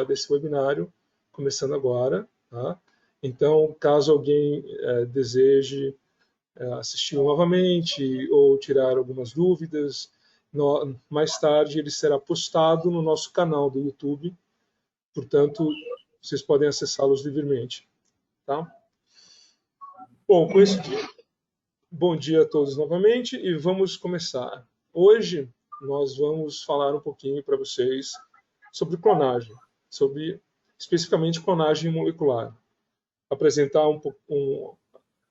desse webinário, começando agora. Tá? Então, caso alguém deseje assistir novamente ou tirar algumas dúvidas, mais tarde ele será postado no nosso canal do YouTube. Portanto, vocês podem acessá-los livremente. Tá? Bom, com isso, bom dia a todos novamente e vamos começar. Hoje nós vamos falar um pouquinho para vocês sobre clonagem, sobre especificamente clonagem molecular. Apresentar um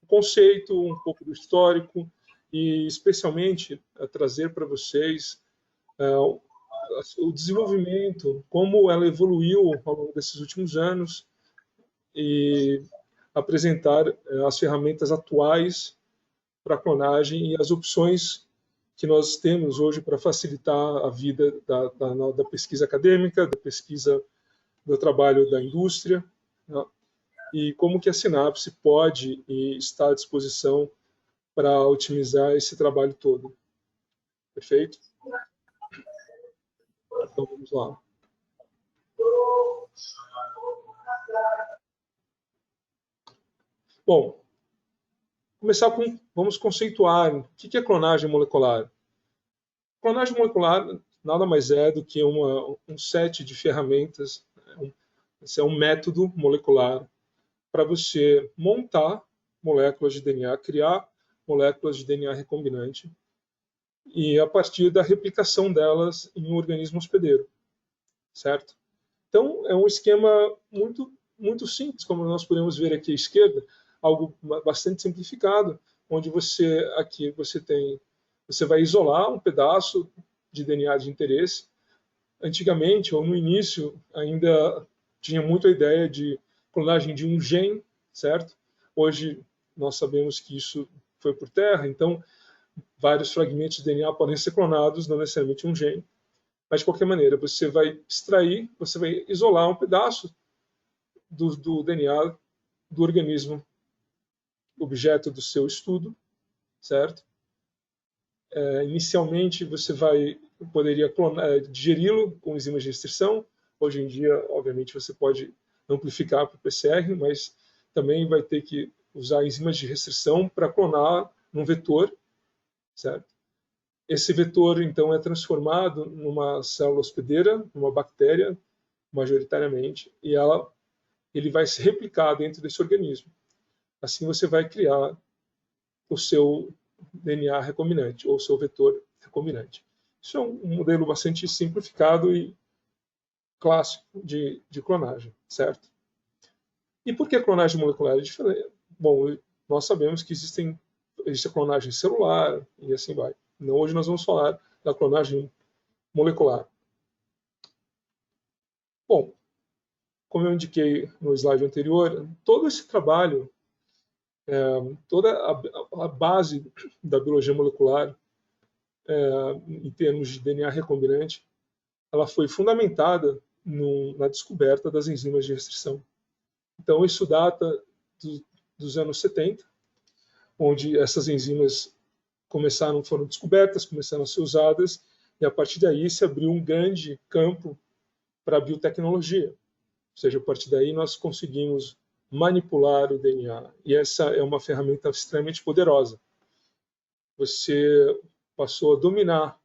conceito, um pouco do histórico e especialmente trazer para vocês o desenvolvimento, como ela evoluiu ao longo desses últimos anos e apresentar as ferramentas atuais para a clonagem e as opções que nós temos hoje para facilitar a vida da pesquisa acadêmica, da pesquisa do trabalho da indústria, né? E como que a Sinapse pode e está à disposição para otimizar esse trabalho todo. Perfeito? Então vamos lá. Bom, vamos conceituar o que é clonagem molecular. Clonagem molecular nada mais é do que um set de ferramentas, esse é um método molecular para você montar moléculas de DNA, criar moléculas de DNA recombinante e a partir da replicação delas em um organismo hospedeiro, certo? Então é um esquema muito simples, como nós podemos ver aqui à esquerda, algo bastante simplificado, onde você vai isolar um pedaço de DNA de interesse. Antigamente, ou no início, ainda tinha muito a ideia de clonagem de um gene, certo? Hoje nós sabemos que isso foi por terra, então vários fragmentos de DNA podem ser clonados, não necessariamente um gene. Mas, de qualquer maneira, você vai extrair, você vai isolar um pedaço do DNA do organismo objeto do seu estudo, certo? Inicialmente, você poderia digeri-lo com enzimas de restrição. Hoje em dia, obviamente, você pode amplificar para o PCR, mas também vai ter que usar enzimas de restrição para clonar num vetor, certo? Esse vetor, então, é transformado numa célula hospedeira, numa bactéria, majoritariamente, e ele vai se replicar dentro desse organismo. Assim você vai criar o seu DNA recombinante, ou o seu vetor recombinante. Isso é um modelo bastante simplificado e clássico de clonagem, certo? E por que a clonagem molecular é diferente? Bom, nós sabemos que existe a clonagem celular e assim vai. Então, hoje nós vamos falar da clonagem molecular. Bom, como eu indiquei no slide anterior, todo esse trabalho, toda a base da biologia molecular, em termos de DNA recombinante, ela foi fundamentada na descoberta das enzimas de restrição. Então, isso data dos anos 70, onde essas enzimas foram descobertas, começaram a ser usadas, e a partir daí se abriu um grande campo para a biotecnologia. Ou seja, a partir daí nós conseguimos manipular o DNA. E essa é uma ferramenta extremamente poderosa. Você passou a dominar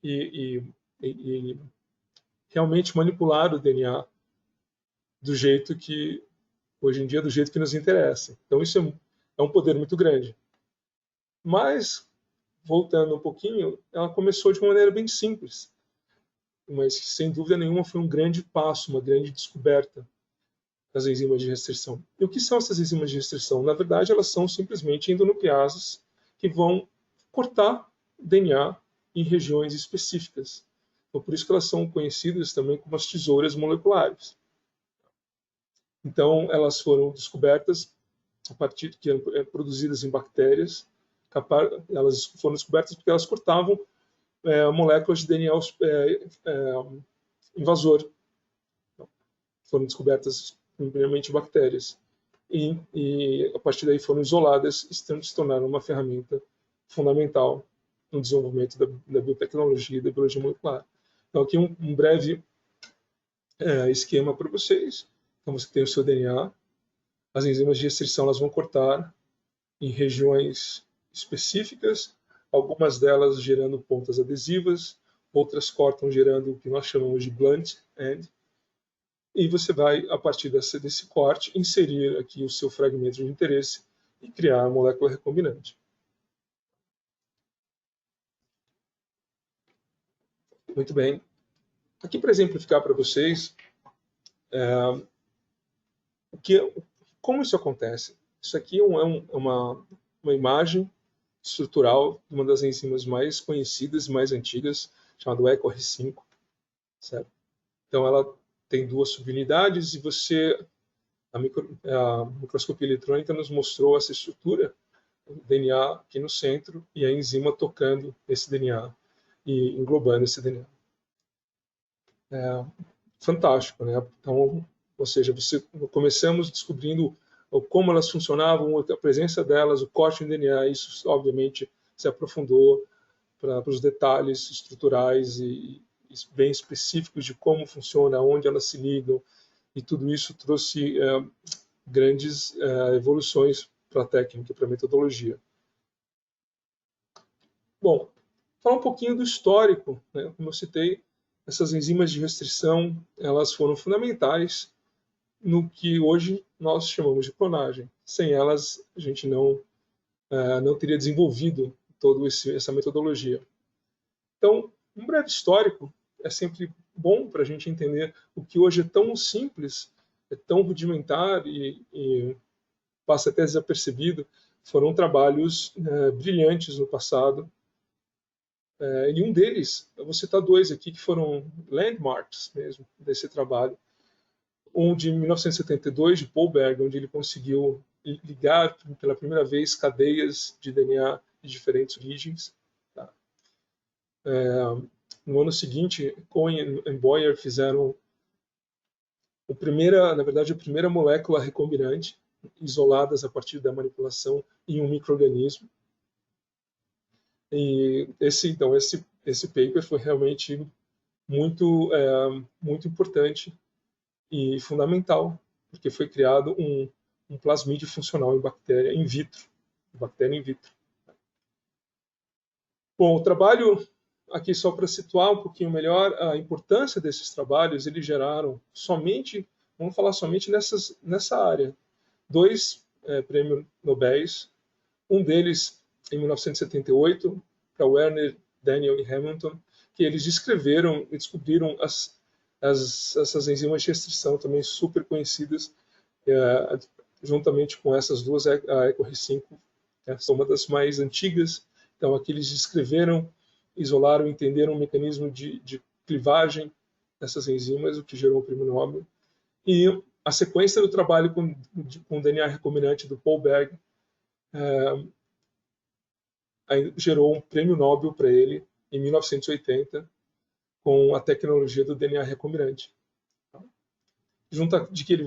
e realmente manipular o DNA do jeito que, hoje em dia, do jeito que nos interessa. Então isso é um poder muito grande. Mas, voltando um pouquinho, ela começou de uma maneira bem simples, mas sem dúvida nenhuma foi um grande passo, uma grande descoberta das enzimas de restrição. E o que são essas enzimas de restrição? Na verdade, elas são simplesmente endonucleases que vão cortar DNA em regiões específicas. Então, por isso que elas são conhecidas também como as tesouras moleculares. Então, elas foram descobertas a partir de produzidas em bactérias. Elas foram descobertas porque elas cortavam moléculas de DNA invasor. Então, foram descobertas primeiramente bactérias. E a partir daí foram isoladas e se tornaram uma ferramenta fundamental no desenvolvimento da biotecnologia e da biologia molecular. Então, aqui um breve esquema para vocês. Então você tem o seu DNA, as enzimas de restrição elas vão cortar em regiões específicas, algumas delas gerando pontas adesivas, outras cortam gerando o que nós chamamos de blunt end, e você vai, a partir desse corte, inserir aqui o seu fragmento de interesse e criar a molécula recombinante. Muito bem. Aqui para exemplificar para vocês como isso acontece. Isso aqui é uma imagem estrutural de uma das enzimas mais conhecidas e mais antigas, chamada EcoR5. Certo? Então ela tem duas subunidades e a microscopia eletrônica nos mostrou essa estrutura, o DNA aqui no centro e a enzima tocando esse DNA e englobando esse DNA. Fantástico, né? Então, ou seja, começamos descobrindo como elas funcionavam, a presença delas, o corte em DNA, isso obviamente se aprofundou para os detalhes estruturais e bem específicos de como funciona, onde elas se ligam, e tudo isso trouxe grandes evoluções para a técnica, para a metodologia. Bom, falar um pouquinho do histórico, né? Como eu citei, essas enzimas de restrição, elas foram fundamentais no que hoje nós chamamos de clonagem. Sem elas, a gente não teria desenvolvido toda essa metodologia. Então, um breve histórico é sempre bom para a gente entender o que hoje é tão simples, é tão rudimentar e passa até desapercebido. Foram trabalhos brilhantes no passado. E um deles, eu vou citar dois aqui que foram landmarks mesmo desse trabalho. Um de 1972, de Paul Berg, onde ele conseguiu ligar pela primeira vez cadeias de DNA de diferentes origens. Tá? No ano seguinte, Cohen e Boyer fizeram a primeira molécula recombinante, isoladas a partir da manipulação em um micro-organismo. E esse paper foi realmente muito importante e fundamental, porque foi criado um plasmídio funcional em bactéria in vitro. Bom, o trabalho, aqui só para situar um pouquinho melhor a importância desses trabalhos, eles geraram vamos falar somente nessa área, 2 prêmios Nobel, um deles em 1978, para Werner, Daniel e Hamilton, que eles descreveram e descobriram essas enzimas de restrição também super conhecidas, juntamente com essas duas, a EcoR5, são uma das mais antigas. Então, aqui eles descreveram, isolaram, entenderam o mecanismo de clivagem dessas enzimas, o que gerou o prêmio Nobel. E a sequência do trabalho com DNA recombinante do Paul Berg gerou um prêmio Nobel para ele em 1980 com a tecnologia do DNA recombinante,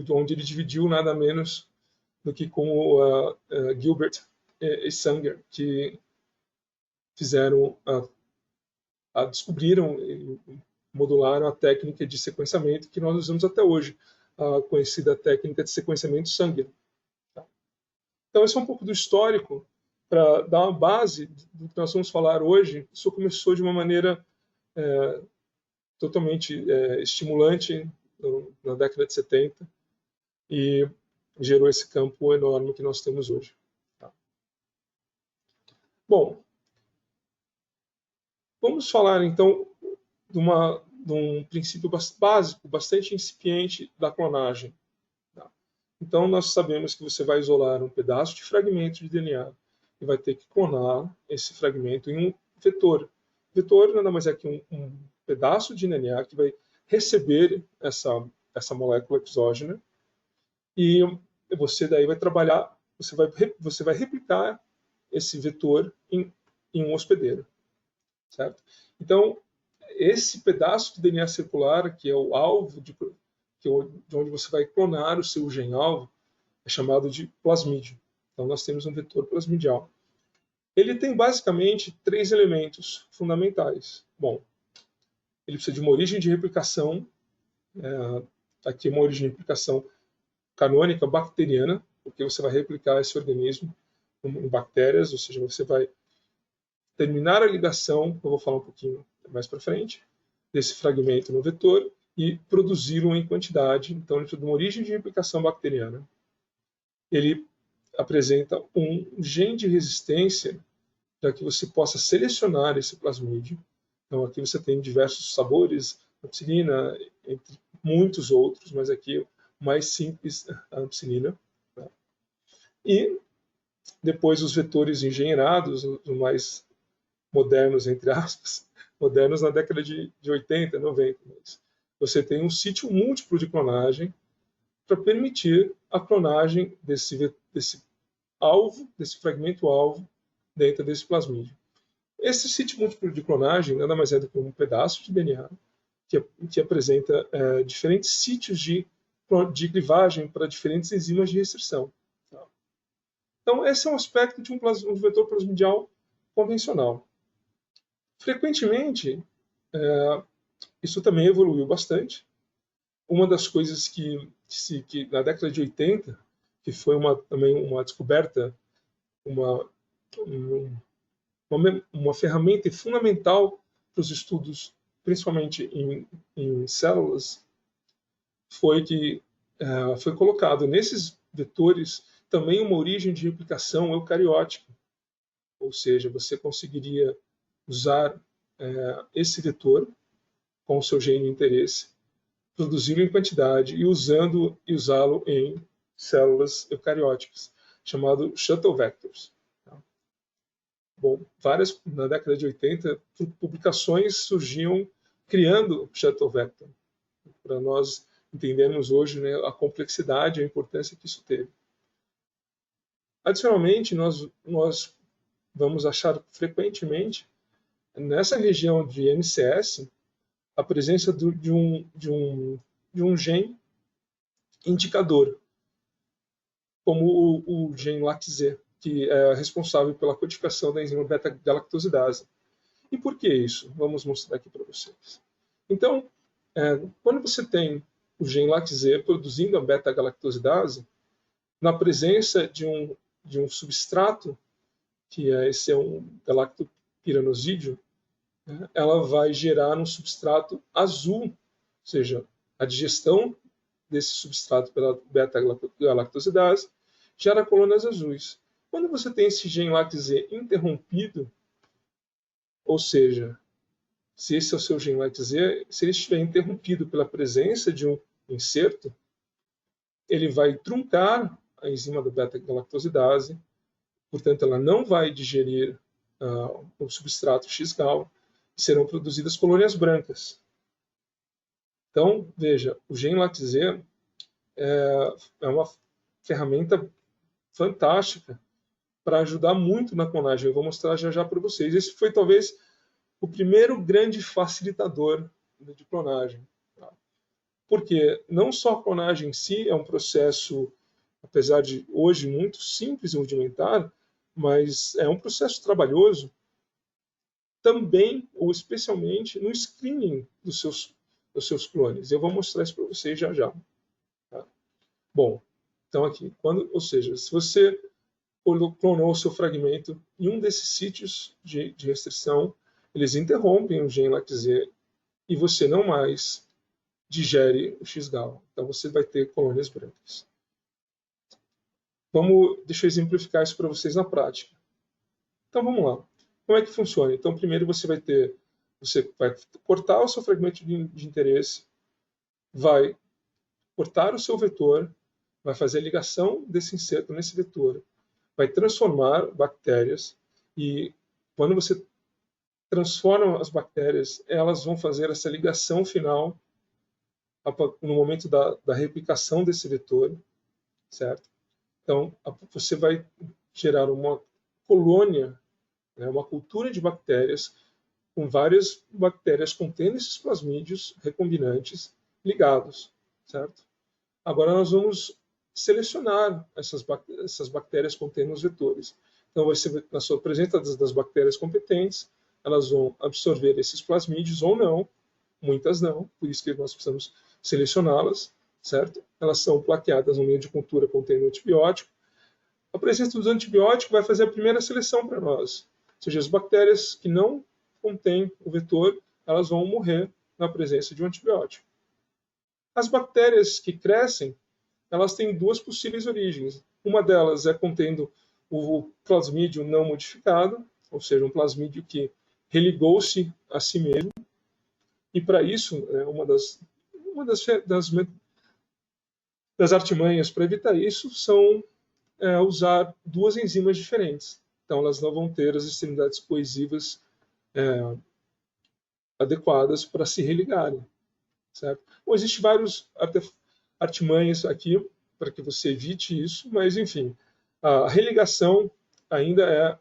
onde ele dividiu nada menos do que com o Gilbert e Sanger, que descobriram e modularam a técnica de sequenciamento que nós usamos até hoje, a conhecida técnica de sequenciamento Sanger. Então, esse é um pouco do histórico, para dar uma base do que nós vamos falar hoje. Isso começou de uma maneira totalmente estimulante na década de 70 e gerou esse campo enorme que nós temos hoje. Tá? Bom, vamos falar então de um princípio básico, bastante incipiente da clonagem. Tá? Então, nós sabemos que você vai isolar um pedaço de fragmento de DNA e vai ter que clonar esse fragmento em um vetor. Vetor nada mais é que um pedaço de DNA que vai receber essa molécula exógena e você daí vai trabalhar, você vai replicar esse vetor em um hospedeiro, certo? Então, esse pedaço de DNA circular, que é o alvo de onde você vai clonar o seu gene-alvo, é chamado de plasmídio. Então, nós temos um vetor plasmidial. Ele tem basicamente 3 elementos fundamentais. Bom, ele precisa de uma origem de replicação Aqui uma origem de replicação canônica bacteriana, porque você vai replicar esse organismo em bactérias, ou seja, você vai terminar a ligação, eu vou falar um pouquinho mais para frente, desse fragmento no vetor e produzi-lo em quantidade. Então, de uma origem de replicação bacteriana, ele apresenta um gene de resistência para que você possa selecionar esse plasmídio. Então, aqui você tem diversos sabores, ampicilina, entre muitos outros, mas aqui o mais simples, a ampicilina. Tá? E depois os vetores engenheirados, os mais modernos, entre aspas, modernos na década de 80, 90. Mas você tem um sítio múltiplo de clonagem para permitir a clonagem desse alvo, desse fragmento alvo, dentro desse plasmídio. Esse sítio múltiplo de clonagem nada mais é do que um pedaço de DNA que apresenta diferentes sítios de clivagem para diferentes enzimas de restrição. Tá? Então, esse é um aspecto de um vetor plasmidial convencional. Frequentemente, isso também evoluiu bastante. Uma das coisas que na década de 80, que foi também uma descoberta, uma ferramenta fundamental para os estudos, principalmente em células, foi que foi colocado nesses vetores também uma origem de replicação eucariótica. Ou seja, você conseguiria usar esse vetor com o seu gene de interesse, produzi-lo em quantidade e usá-lo em células eucarióticas, chamado shuttle vectors. Bom, na década de 80, publicações surgiam criando shuttle vector, para nós entendermos hoje, né, a complexidade e a importância que isso teve. Adicionalmente, nós vamos achar frequentemente, nessa região de NCS, a presença de um gene indicador, como o gene LAC-Z, que é responsável pela codificação da enzima beta-galactosidase. E por que isso? Vamos mostrar aqui para vocês. Então, quando você tem o gene LAC-Z produzindo a beta-galactosidase, na presença de um substrato, que esse é um galactopiranosídeo, ela vai gerar um substrato azul, ou seja, a digestão desse substrato pela beta-galactosidase gera colônias azuis. Quando você tem esse gene LAC-Z interrompido, ou seja, se esse é o seu gene LAC-Z, se ele estiver interrompido pela presença de um inserto, ele vai truncar a enzima da beta-galactosidase, portanto, ela não vai digerir o substrato X-gal, e serão produzidas colônias brancas. Então, veja, o gene LAC-Z é uma ferramenta fantástica para ajudar muito na clonagem. Eu vou mostrar já para vocês. Esse foi talvez o primeiro grande facilitador de clonagem. Tá? Porque não só a clonagem em si é um processo, apesar de hoje muito simples e rudimentar, mas é um processo trabalhoso, também ou especialmente no screening dos seus clones. Eu vou mostrar isso para vocês já. Tá? Bom, então aqui, ou seja, se você clonou o seu fragmento em um desses sítios de restrição, eles interrompem o gene LAC-Z e você não mais digere o X-gal. Então você vai ter colônias brancas. Deixa eu exemplificar isso para vocês na prática. Então vamos lá. Como é que funciona? Então primeiro você vai cortar o seu fragmento de interesse, vai cortar o seu vetor, vai fazer a ligação desse inserto nesse vetor, vai transformar bactérias e quando você transforma as bactérias, elas vão fazer essa ligação final no momento da replicação desse vetor, certo? Então, você vai gerar uma colônia, né, uma cultura de bactérias com várias bactérias contendo esses plasmídios recombinantes ligados, certo? Agora nós vamos selecionar essas bactérias contendo os vetores. Então, vai ser na sua presença das bactérias competentes, elas vão absorver esses plasmídios ou não, muitas não, por isso que nós precisamos selecioná-las, certo? Elas são plaqueadas no meio de cultura contendo antibiótico. A presença do antibiótico vai fazer a primeira seleção para nós. Ou seja, as bactérias que não contêm o vetor, elas vão morrer na presença de um antibiótico. As bactérias que crescem, elas têm duas possíveis origens. Uma delas é contendo o plasmídio não modificado, ou seja, um plasmídio que religou-se a si mesmo. E para isso, uma das artimanhas para evitar isso são usar duas enzimas diferentes. Então, elas não vão ter as extremidades coesivas adequadas para se religarem. Certo? Bom, existem vários artimanhas aqui para que você evite isso, mas, enfim, a religação ainda é,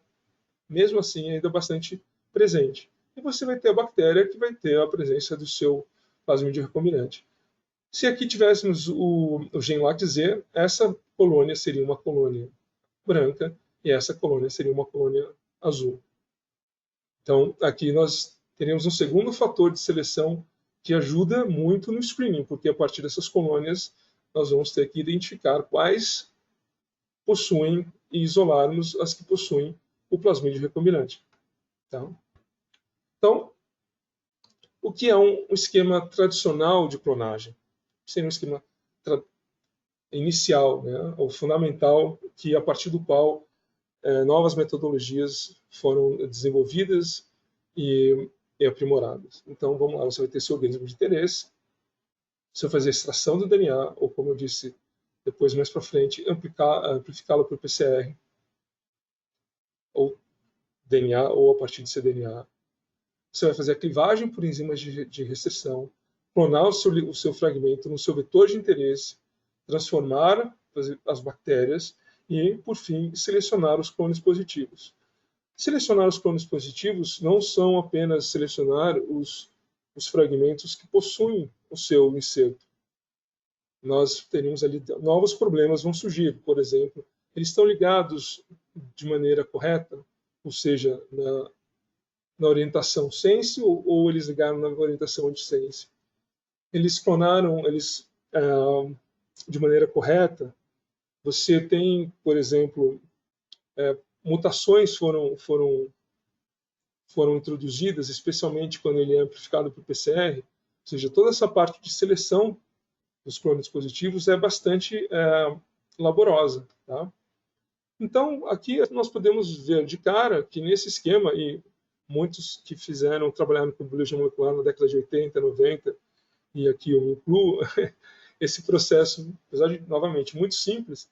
mesmo assim, ainda bastante presente. E você vai ter a bactéria que vai ter a presença do seu plasmídio recombinante. Se aqui tivéssemos o gene LAC-Z, essa colônia seria uma colônia branca e essa colônia seria uma colônia azul. Então, aqui nós teríamos um segundo fator de seleção que ajuda muito no screening, porque a partir dessas colônias nós vamos ter que identificar quais possuem e isolarmos as que possuem o plasmídio recombinante. Tá? Então, o que é um esquema tradicional de clonagem? Seria um esquema inicial, né, ou fundamental, que a partir do qual novas metodologias foram desenvolvidas e aprimoradas. Então, vamos lá, você vai ter seu organismo de interesse, você vai fazer a extração do DNA, ou como eu disse depois, mais para frente, amplificá-lo por PCR, ou DNA, ou a partir de cDNA. Você vai fazer a clivagem por enzimas de restrição, clonar o seu fragmento no seu vetor de interesse, transformar as bactérias e, por fim, selecionar os clones positivos. Selecionar os clones positivos não são apenas selecionar os fragmentos que possuem o seu inserto. Nós teríamos ali novos problemas vão surgir. Por exemplo, eles estão ligados de maneira correta, ou seja, na orientação sense ou eles ligaram na orientação anti-sense. Eles clonaram de maneira correta. Você tem, por exemplo, mutações foram introduzidas, especialmente quando ele é amplificado por PCR, ou seja, toda essa parte de seleção dos clones positivos é bastante laborosa. Tá? Então, aqui nós podemos ver de cara que nesse esquema, e muitos que trabalharam com biologia molecular na década de 80, 90, e aqui eu me incluo, esse processo, apesar de, novamente, muito simples,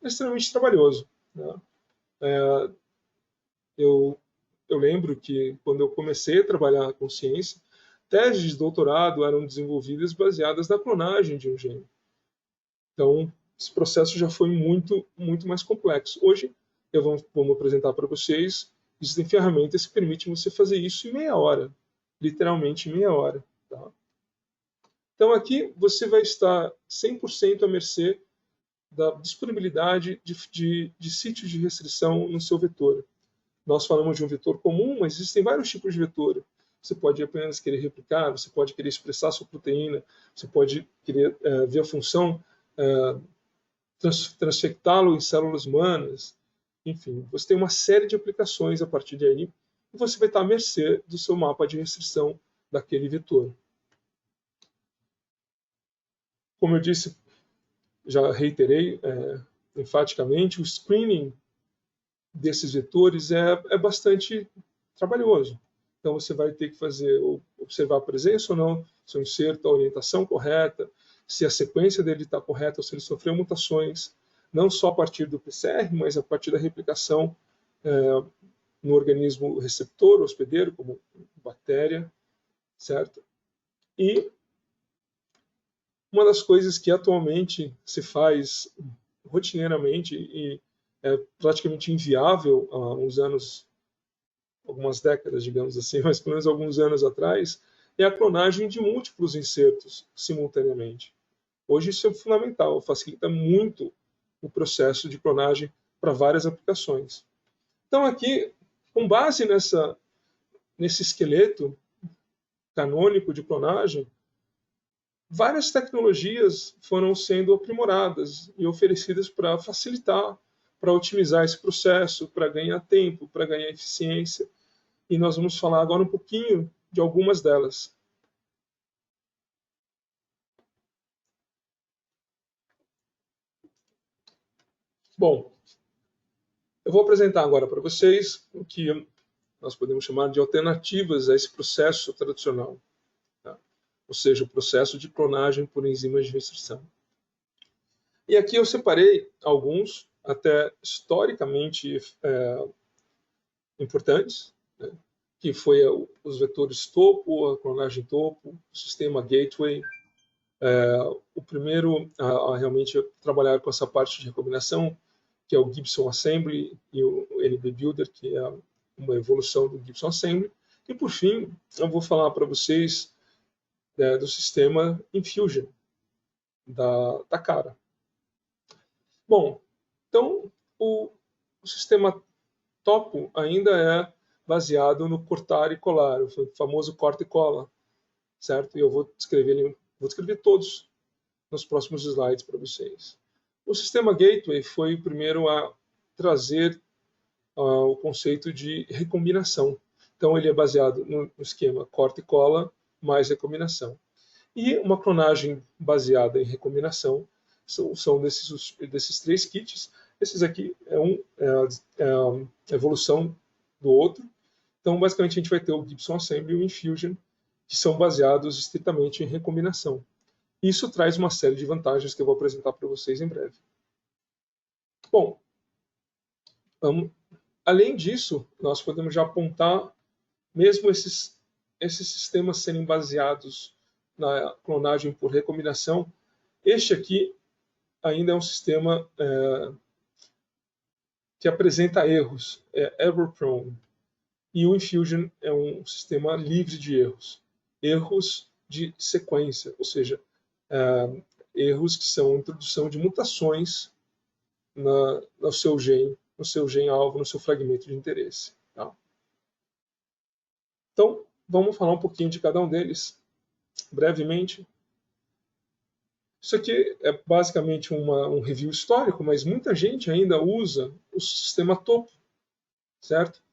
é extremamente trabalhoso. Né? Eu lembro que, quando eu comecei a trabalhar com ciência, teses de doutorado eram desenvolvidas baseadas na clonagem de um gene. Então, esse processo já foi muito, muito mais complexo. Hoje, vou apresentar para vocês, existem ferramentas que permitem você fazer isso em meia hora, literalmente em meia hora. Tá? Então, aqui você vai estar 100% à mercê da disponibilidade de sítios de restrição no seu vetor. Nós falamos de um vetor comum, mas existem vários tipos de vetor. Você pode apenas querer replicar, você pode querer expressar sua proteína, você pode querer ver a função, transfectá-lo em células humanas. Enfim, você tem uma série de aplicações a partir de aí, e você vai estar à mercê do seu mapa de restrição daquele vetor. Como eu disse, já reiterei enfaticamente, o screening desses vetores é bastante trabalhoso. Então você vai ter que observar a presença ou não, se o inserto, a orientação correta, se a sequência dele está correta ou se ele sofreu mutações, não só a partir do PCR, mas a partir da replicação no organismo receptor, hospedeiro, como bactéria, certo? E uma das coisas que atualmente se faz rotineiramente e é praticamente inviável há uns anos, algumas décadas, digamos assim, mas pelo menos alguns anos atrás, é a clonagem de múltiplos insertos simultaneamente. Hoje isso é fundamental, facilita muito o processo de clonagem para várias aplicações. Então aqui, com base nesse esqueleto canônico de clonagem, várias tecnologias foram sendo aprimoradas e oferecidas para facilitar, para otimizar esse processo, para ganhar tempo, para ganhar eficiência. E nós vamos falar agora um pouquinho de algumas delas. Bom, eu vou apresentar agora para vocês o que nós podemos chamar de alternativas a esse processo tradicional, tá? Ou seja, o processo de clonagem por enzimas de restrição. E aqui eu separei alguns, até historicamente importantes, né? Que foi os vetores topo, a clonagem topo, o sistema gateway. O primeiro a realmente trabalhar com essa parte de recombinação, que é o Gibson Assembly e o NB Builder, que é uma evolução do Gibson Assembly. E, por fim, eu vou falar para vocês do sistema Infusion, da Takara. Bom, então, o sistema topo ainda é baseado no cortar e colar, o famoso corta e cola, certo? E eu vou descrever todos nos próximos slides para vocês. O sistema Gateway foi o primeiro a trazer o conceito de recombinação. Então, ele é baseado no esquema corta e cola mais recombinação. E uma clonagem baseada em recombinação são desses 3 kits. Esses aqui é a evolução do outro. Então, basicamente, a gente vai ter o Gibson Assembly e o Infusion, que são baseados estritamente em recombinação. Isso traz uma série de vantagens que eu vou apresentar para vocês em breve. Bom, além disso, nós podemos já apontar, mesmo esses sistemas serem baseados na clonagem por recombinação, este aqui ainda é um sistema que apresenta erros, é error prone. E o Infusion é um sistema livre de erros. Erros de sequência, ou seja, erros que são a introdução de mutações no seu gene alvo, no seu fragmento de interesse. Tá? Então, vamos falar um pouquinho de cada um deles, brevemente. Isso aqui é basicamente um review histórico, mas muita gente ainda usa o sistema topo, certo?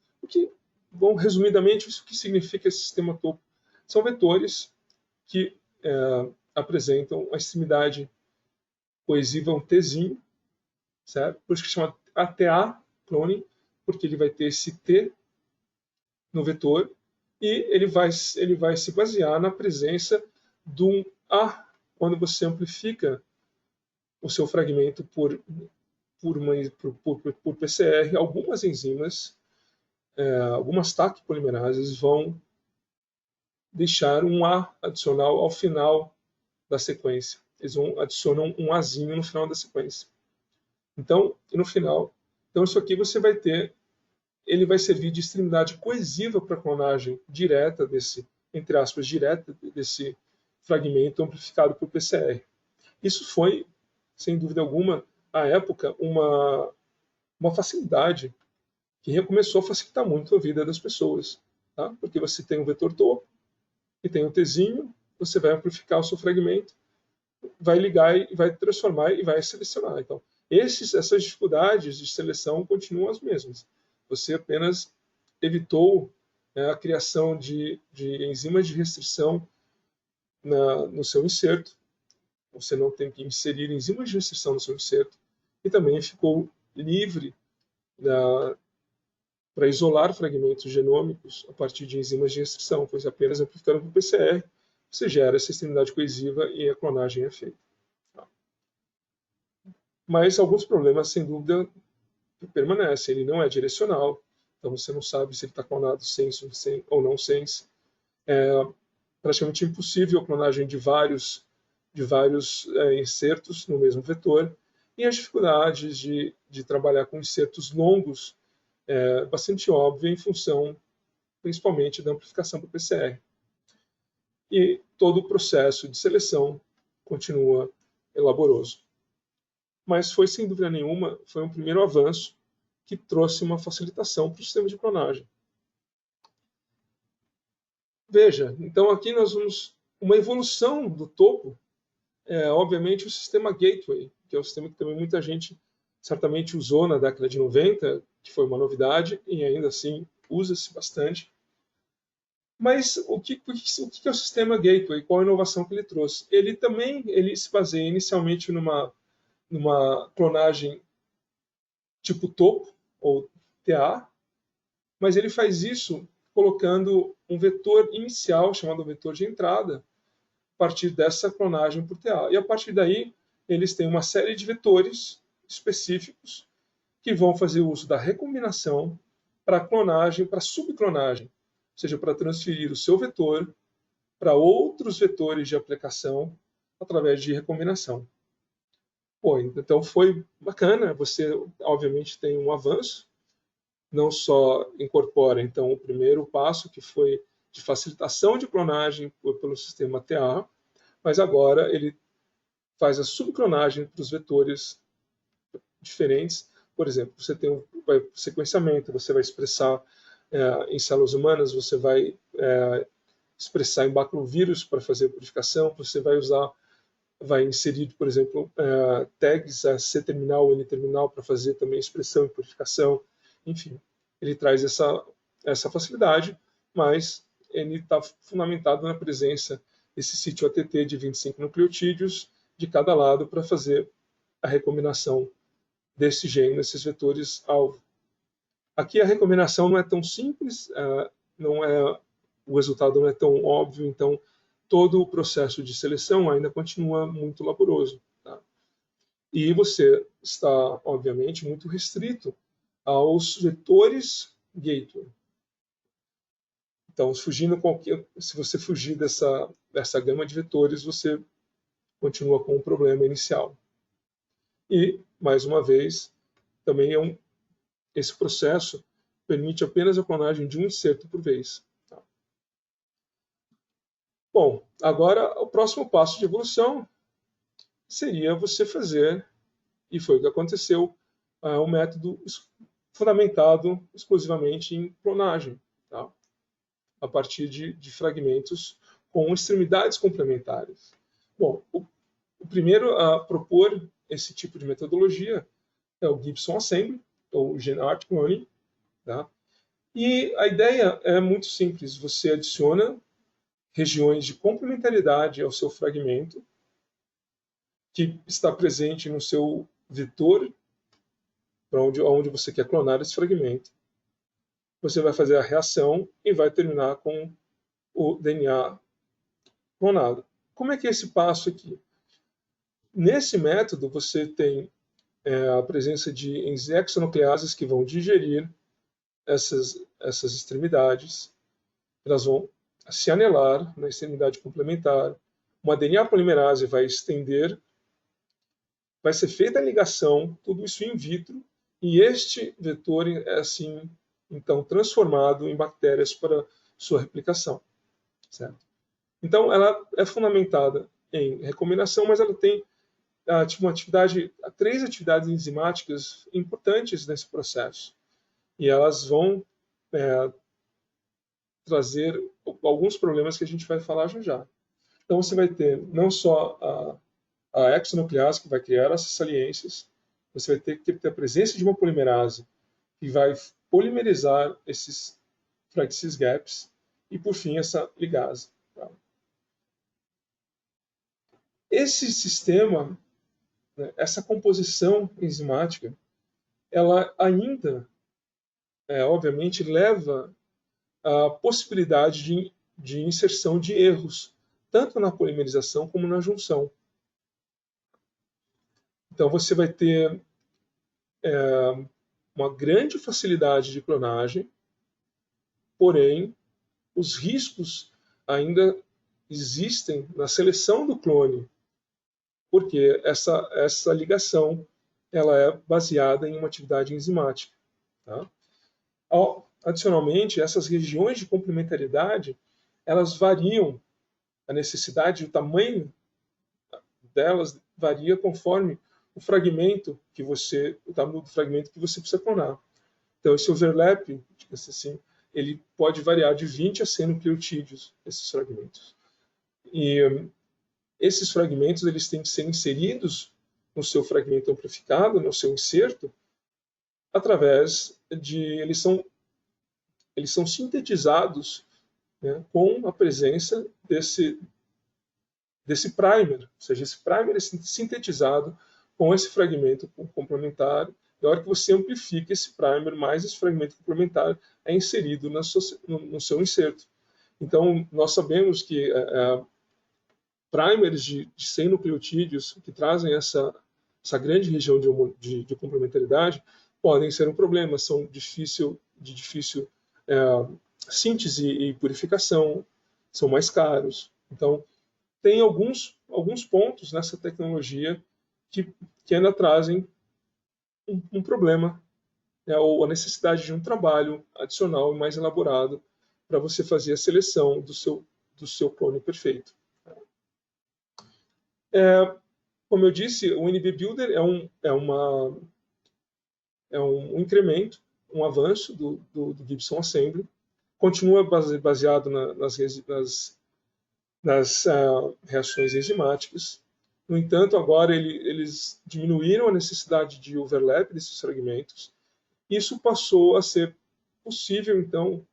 Bom, resumidamente, isso que significa esse sistema topo? São vetores que apresentam a extremidade coesiva, um Tzinho, certo? Por isso que chama ATA clone, porque ele vai ter esse T no vetor e ele vai se basear na presença de um A quando você amplifica o seu fragmento por PCR. Algumas enzimas, algumas TAC polimerases vão deixar um A adicional ao final da sequência. Eles adicionam um Azinho no final da sequência. Então, no final, isso aqui você vai ter, ele vai servir de extremidade coesiva para a clonagem direta entre aspas, direta desse fragmento amplificado por PCR. Isso foi, sem dúvida alguma, à época, uma facilidade que começou a facilitar muito a vida das pessoas. Tá? Porque você tem um vetor topo e tem um Tzinho, você vai amplificar o seu fragmento, vai ligar e vai transformar e vai selecionar. Então, essas dificuldades de seleção continuam as mesmas. Você apenas evitou a criação de enzimas de restrição no seu inserto. Você não tem que inserir enzimas de restrição no seu inserto. E também ficou livre para isolar fragmentos genômicos a partir de enzimas de restrição, pois apenas amplificando por PCR você gera essa extremidade coesiva e a clonagem é feita. Mas alguns problemas, sem dúvida, permanecem. Ele não é direcional, então você não sabe se ele está clonado sense ou não sense. É praticamente impossível a clonagem de vários insertos no mesmo vetor. E as dificuldades de trabalhar com insertos longos é bastante óbvia em função, principalmente, da amplificação por PCR. E todo o processo de seleção continua laboroso. Mas foi, sem dúvida nenhuma, foi um primeiro avanço que trouxe uma facilitação para o sistema de clonagem. Veja, então aqui nós vamos uma evolução do topo é, obviamente, o sistema Gateway, que é um sistema que também muita gente certamente usou na década de 90, que foi uma novidade, e ainda assim usa-se bastante. Mas o que é o sistema Gateway? Qual a inovação que ele trouxe? Ele se baseia inicialmente numa clonagem tipo topo, ou TA, mas ele faz isso colocando um vetor inicial, chamado vetor de entrada, a partir dessa clonagem por TA. E a partir daí, eles têm uma série de vetores específicos que vão fazer uso da recombinação para clonagem, para subclonagem, ou seja, para transferir o seu vetor para outros vetores de aplicação através de recombinação. Pô, então foi bacana, você obviamente tem um avanço, não só incorpora então o primeiro passo, que foi de facilitação de clonagem pelo sistema TA, mas agora ele faz a subclonagem para os vetores diferentes. Por exemplo, você tem um sequenciamento, você vai expressar em células humanas, você vai expressar em baculovírus para fazer a purificação, você vai inserir, por exemplo, tags a C-terminal ou N-terminal para fazer também expressão e purificação. Enfim, ele traz essa facilidade, mas ele está fundamentado na presença desse sítio ATT de 25 nucleotídeos de cada lado para fazer a recombinação desse gene nesses vetores alvo. Aqui a recombinação não é tão simples, o resultado não é tão óbvio, então todo o processo de seleção ainda continua muito laboroso. Tá? E você está, obviamente, muito restrito aos vetores gateway. Então, se você fugir dessa gama de vetores, você continua com o problema inicial. E, mais uma vez, também esse processo permite apenas a clonagem de um inserto por vez. Tá? Bom, agora o próximo passo de evolução seria você fazer, e foi o que aconteceu, um método fundamentado exclusivamente em clonagem, tá? A partir de fragmentos com extremidades complementares. Bom, o primeiro a propor esse tipo de metodologia é o Gibson Assembly, ou GenArt Cloning. Tá? E a ideia é muito simples. Você adiciona regiões de complementaridade ao seu fragmento, que está presente no seu vetor, para onde você quer clonar esse fragmento. Você vai fazer a reação e vai terminar com o DNA clonado. Como é que é esse passo aqui? Nesse método, você tem a presença de exonucleases que vão digerir essas extremidades. Elas vão se anelar na extremidade complementar. Uma DNA polimerase vai estender, vai ser feita a ligação, tudo isso in vitro, e este vetor é assim, então, transformado em bactérias para sua replicação. Certo? Então, ela é fundamentada em recombinação, mas ela tem três atividades enzimáticas importantes nesse processo. E elas vão trazer alguns problemas que a gente vai falar já. Então, você vai ter não só a exonuclease, que vai criar essas saliências, você vai ter a presença de uma polimerase, que vai polimerizar esses gaps, e, por fim, essa ligase. Tá? Esse sistema, essa composição enzimática, ela ainda, obviamente, leva a possibilidade de inserção de erros, tanto na polimerização como na junção. Então, você vai ter uma grande facilidade de clonagem, porém, os riscos ainda existem na seleção do clone, porque essa ligação ela é baseada em uma atividade enzimática. Tá? Adicionalmente, essas regiões de complementaridade, elas variam, a necessidade, o tamanho delas varia conforme o tamanho do fragmento que você precisa clonar. Então, esse overlap, assim, ele pode variar de 20 a 100 nucleotídeos, esses fragmentos. E esses fragmentos eles têm que ser inseridos no seu fragmento amplificado, no seu inserto, através de eles são sintetizados, né, com a presença desse primer, ou seja, esse primer é sintetizado com esse fragmento complementar, e a hora que você amplifica esse primer mais esse fragmento complementar é inserido no seu inserto. Então, nós sabemos que primers de 100 nucleotídeos que trazem essa grande região de complementaridade podem ser um problema, são de difícil síntese e purificação, são mais caros. Então, tem alguns pontos nessa tecnologia que ainda trazem um problema, né, ou a necessidade de um trabalho adicional e mais elaborado para você fazer a seleção do seu clone perfeito. Como eu disse, o NB Builder é um incremento, um avanço do Gibson Assembly, continua baseado nas reações enzimáticas. No entanto, agora eles diminuíram a necessidade de overlap desses fragmentos. Isso passou a ser possível, então,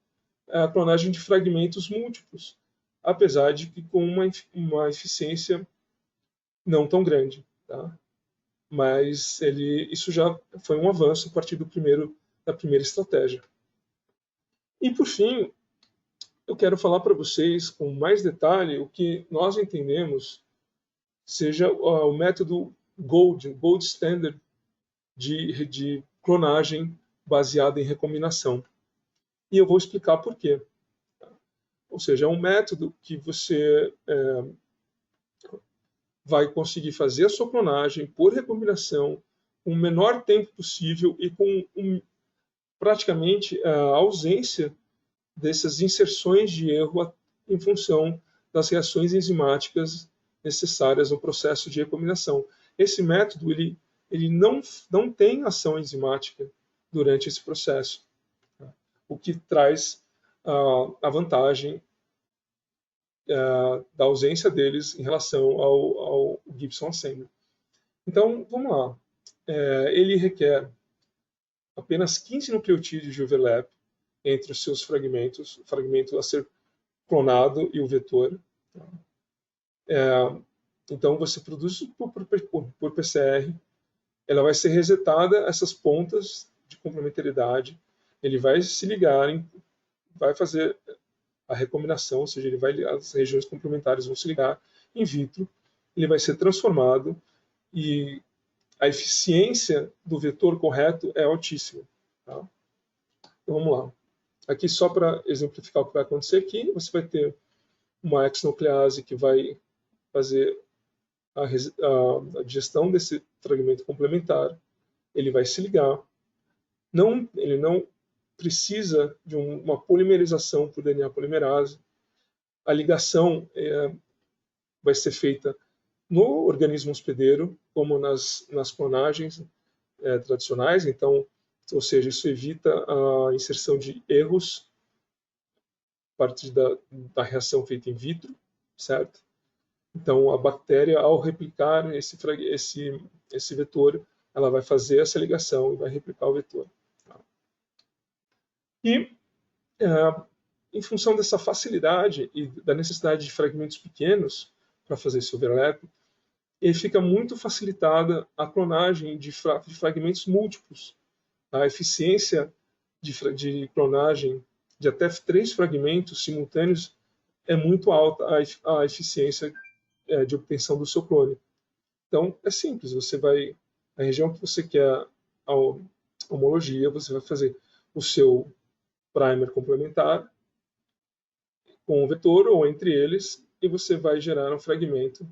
a clonagem de fragmentos múltiplos, apesar de que com uma eficiência não tão grande. Tá? Mas isso já foi um avanço a partir da primeira estratégia. E, por fim, eu quero falar para vocês com mais detalhe o que nós entendemos seja o método Gold Standard de clonagem baseada em recombinação. E eu vou explicar por quê. Ou seja, é um método que você vai conseguir fazer a sua clonagem por recombinação com o menor tempo possível e com praticamente a ausência dessas inserções de erro em função das reações enzimáticas necessárias no processo de recombinação. Esse método ele não tem ação enzimática durante esse processo, tá? O que traz a vantagem da ausência deles em relação ao Gibson Assembly. Então, vamos lá. Ele requer apenas 15 nucleotídeos de overlap entre os seus fragmentos, o fragmento a ser clonado e o vetor. Então, você produz por PCR, ela vai ser resetada, essas pontas de complementaridade, ele vai se ligar, vai fazer a recombinação, ou seja, as regiões complementares vão se ligar in vitro, ele vai ser transformado e a eficiência do vetor correto é altíssima. Tá? Então, vamos lá. Aqui, só para exemplificar o que vai acontecer aqui, você vai ter uma exonuclease que vai fazer a digestão desse fragmento complementar, ele vai se ligar. Ele não precisa de uma polimerização por DNA polimerase. A ligação vai ser feita no organismo hospedeiro, como nas clonagens tradicionais. Então, ou seja, isso evita a inserção de erros a partir da reação feita in vitro, certo? Então, a bactéria, ao replicar esse vetor, ela vai fazer essa ligação e vai replicar o vetor. E, em função dessa facilidade e da necessidade de fragmentos pequenos para fazer esse overlap, ele fica muito facilitada a clonagem de fragmentos múltiplos. A eficiência de clonagem de até 3 fragmentos simultâneos é muito alta, a eficiência de obtenção do seu clone. Então, é simples, a região que você quer a homologia, você vai fazer o seu primer complementar com o vetor ou entre eles, e você vai gerar um fragmento.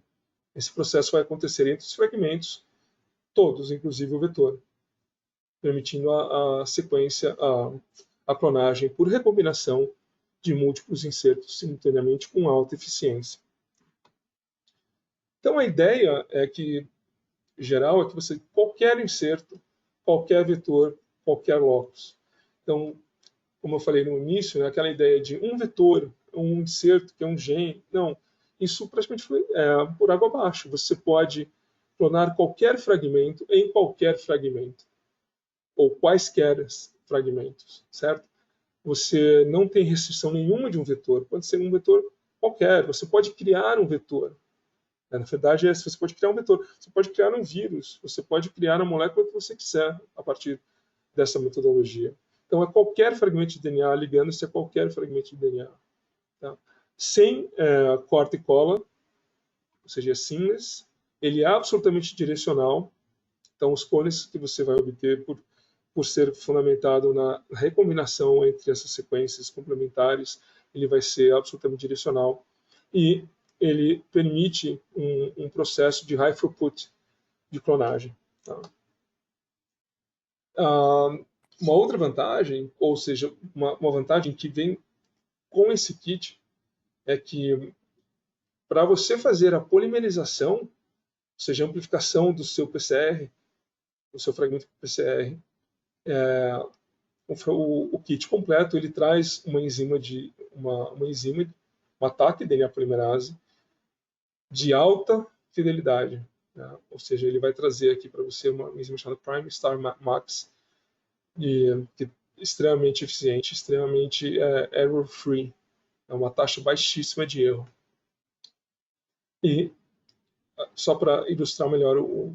Esse processo vai acontecer entre os fragmentos todos, inclusive o vetor, permitindo a sequência, a clonagem por recombinação de múltiplos insertos simultaneamente com alta eficiência. Então, a ideia geral é que qualquer inserto, qualquer vetor, qualquer locus. Então, como eu falei no início, aquela ideia de um vetor, um inserto que é um gene, não. isso praticamente foi por água abaixo. Você pode clonar qualquer fragmento em qualquer fragmento, ou quaisquer fragmentos, certo? Você não tem restrição nenhuma de um vetor, pode ser um vetor qualquer, você pode criar um vetor. Na verdade, você pode criar um vetor, você pode criar um vírus, você pode criar a molécula que você quiser a partir dessa metodologia. Então, é qualquer fragmento de DNA ligando-se a qualquer fragmento de DNA. Tá? Sem corta e cola, ou seja, é seamless, ele é absolutamente direcional. Então, os clones que você vai obter por ser fundamentado na recombinação entre essas sequências complementares, ele vai ser absolutamente direcional. E ele permite um processo de high throughput de clonagem. Tá? Uma outra vantagem, ou seja, uma vantagem que vem com esse kit, é que para você fazer a polimerização, ou seja, a amplificação do seu PCR, do seu fragmento PCR, o kit completo ele traz uma enzima uma TAC DNA polimerase de alta fidelidade, né? Ou seja, ele vai trazer aqui para você uma enzima chamada Prime Star Max, que é extremamente eficiente, extremamente error free, é uma taxa baixíssima de erro. E só para ilustrar melhor o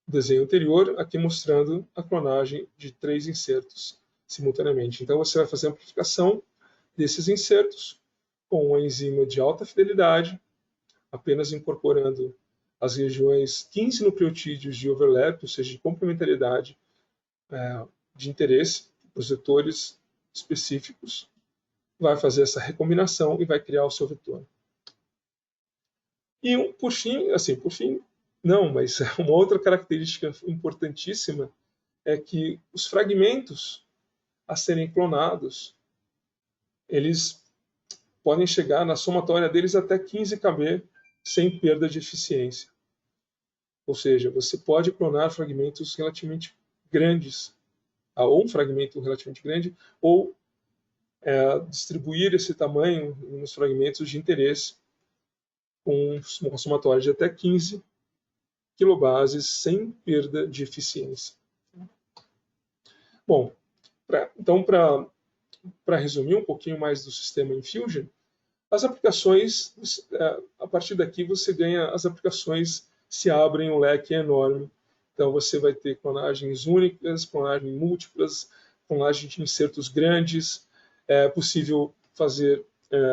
desenho anterior, aqui mostrando a clonagem de 3 insertos simultaneamente. Então você vai fazer a amplificação desses insertos com uma enzima de alta fidelidade, apenas incorporando as regiões 15 nucleotídeos de overlap, ou seja, de complementaridade de interesse, os vetores específicos, vai fazer essa recombinação e vai criar o seu vetor. E por fim, não, mas uma outra característica importantíssima é que os fragmentos a serem clonados, eles podem chegar na somatória deles até 15 kb sem perda de eficiência. Ou seja, você pode clonar fragmentos relativamente grandes, ou um fragmento relativamente grande, ou distribuir esse tamanho nos fragmentos de interesse com uma somatória de até 15 kilobases sem perda de eficiência. Bom, então, para resumir um pouquinho mais do sistema Infusion, as aplicações, a partir daqui você ganha, as aplicações se abrem, um leque enorme. Então você vai ter clonagens únicas, clonagens múltiplas, clonagem de insertos grandes, é possível fazer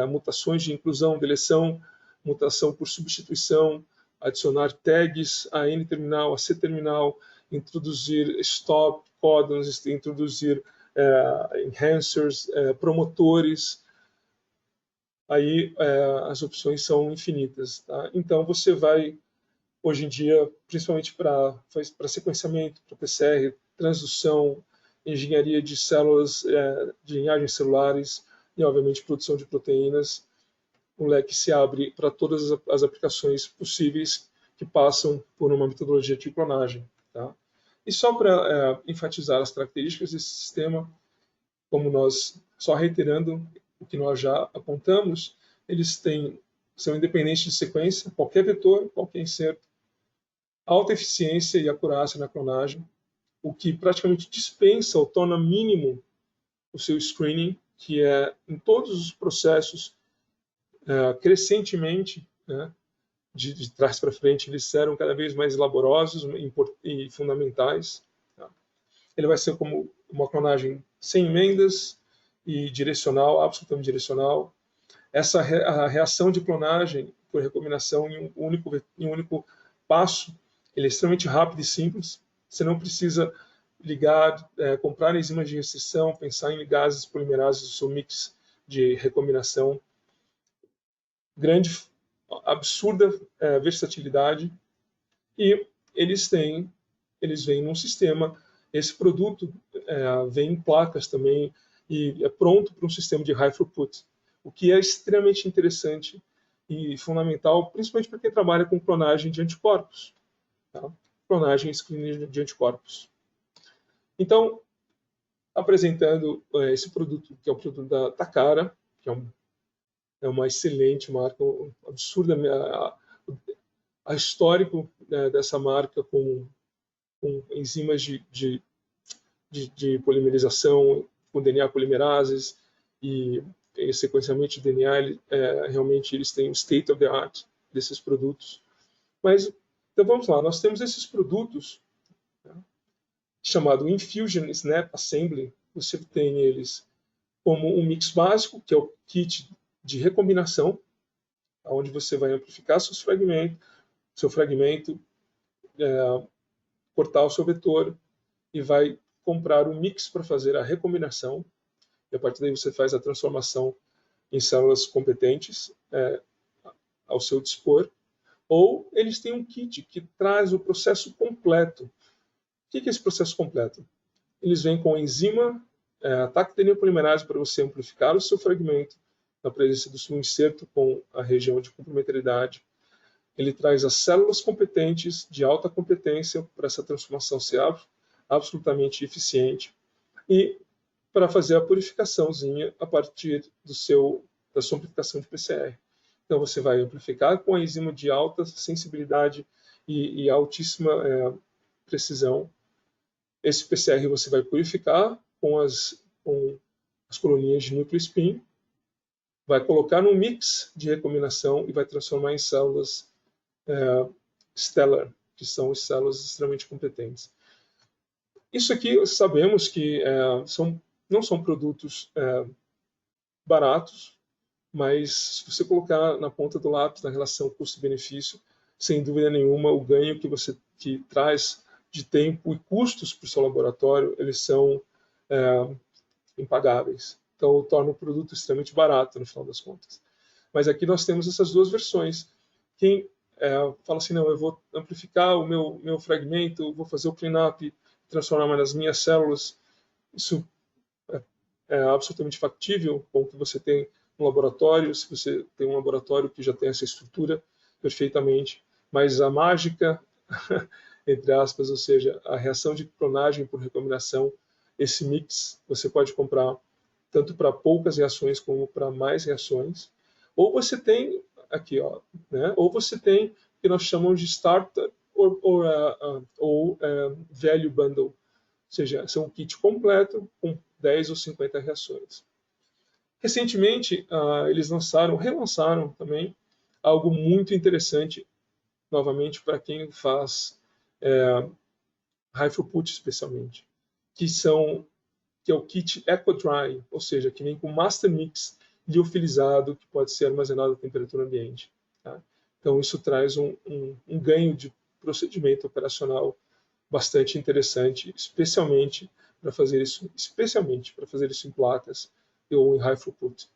mutações de inclusão, deleção, mutação por substituição, adicionar tags a N-terminal, a C-terminal, introduzir stop codons, introduzir enhancers, promotores. Aí as opções são infinitas. Tá? Então você vai, hoje em dia, principalmente para sequenciamento, para PCR, transdução, engenharia de células, de linhagens celulares e, obviamente, produção de proteínas, o leque se abre para todas as aplicações possíveis que passam por uma metodologia de clonagem. Tá? E só para enfatizar as características desse sistema, como só reiterando o que nós já apontamos, eles são independentes de sequência, qualquer vetor, qualquer inserto, alta eficiência e acurácia na clonagem, o que praticamente dispensa ou torna mínimo o seu screening, que é em todos os processos, crescentemente, né, de trás para frente, eles serão cada vez mais laborosos e fundamentais. Tá? Ele vai ser como uma clonagem sem emendas e direcional, absolutamente direcional. A reação de clonagem por recombinação em um único passo, ele é extremamente rápido e simples. Você não precisa ligar, comprar enzimas de restrição, pensar em ligases polimerases do seu mix de recombinação. Grande, absurda versatilidade. E eles vêm num sistema, esse produto vem em placas também e é pronto para um sistema de high throughput, o que é extremamente interessante e fundamental, principalmente para quem trabalha com clonagem de anticorpos. Tá? Clonagem e screening de anticorpos. Então, apresentando esse produto, que é o produto da Takara, que é um é uma excelente marca, absurda a histórico, né, dessa marca com enzimas de polimerização, com DNA polimerases e sequenciamento de DNA, realmente eles têm o state of the art desses produtos. Mas, então vamos lá, nós temos esses produtos, né, chamado Infusion Snap Assembly. Você tem eles como um mix básico, que é o kit de recombinação, onde você vai amplificar seu fragmento, cortar o seu vetor e vai comprar um mix para fazer a recombinação. E a partir daí você faz a transformação em células competentes ao seu dispor. Ou eles têm um kit que traz o processo completo. O que é esse processo completo? Eles vêm com enzima, tactilina polimerase para você amplificar o seu fragmento na presença do seu inserto com a região de complementaridade. Ele traz as células competentes de alta competência para essa transformação ser absolutamente eficiente e para fazer a purificaçãozinha a partir da sua amplificação de PCR. Então você vai amplificar com a enzima de alta sensibilidade e altíssima precisão. Esse PCR você vai purificar com as colonias de núcleo spin, vai colocar num mix de recombinação e vai transformar em células stellar, que são as células extremamente competentes. Isso aqui sabemos que não são produtos baratos, mas se você colocar na ponta do lápis na relação custo-benefício, sem dúvida nenhuma, o ganho que traz de tempo e custos para o seu laboratório, eles são impagáveis. Então, torna o produto extremamente barato, no final das contas. Mas aqui nós temos essas duas versões. Quem fala assim, não, eu vou amplificar o meu fragmento, vou fazer o cleanup, transformar nas minhas células, isso é absolutamente factível com o que você tem no laboratório, se você tem um laboratório que já tem essa estrutura perfeitamente, mas a mágica, entre aspas, ou seja, a reação de clonagem por recombinação, esse mix você pode comprar tanto para poucas reações como para mais reações, ou você tem aqui, né? Ou você tem o que nós chamamos de starter ou value bundle, ou seja, são um kit completo com 10 ou 50 reações. Recentemente, eles relançaram também algo muito interessante, novamente para quem faz high throughput especialmente, que é o kit EcoDry, ou seja, que vem com Master Mix liofilizado, que pode ser armazenado a temperatura ambiente. Tá? Então, isso traz um ganho de procedimento operacional bastante interessante, especialmente para fazer isso em placas ou em high throughput.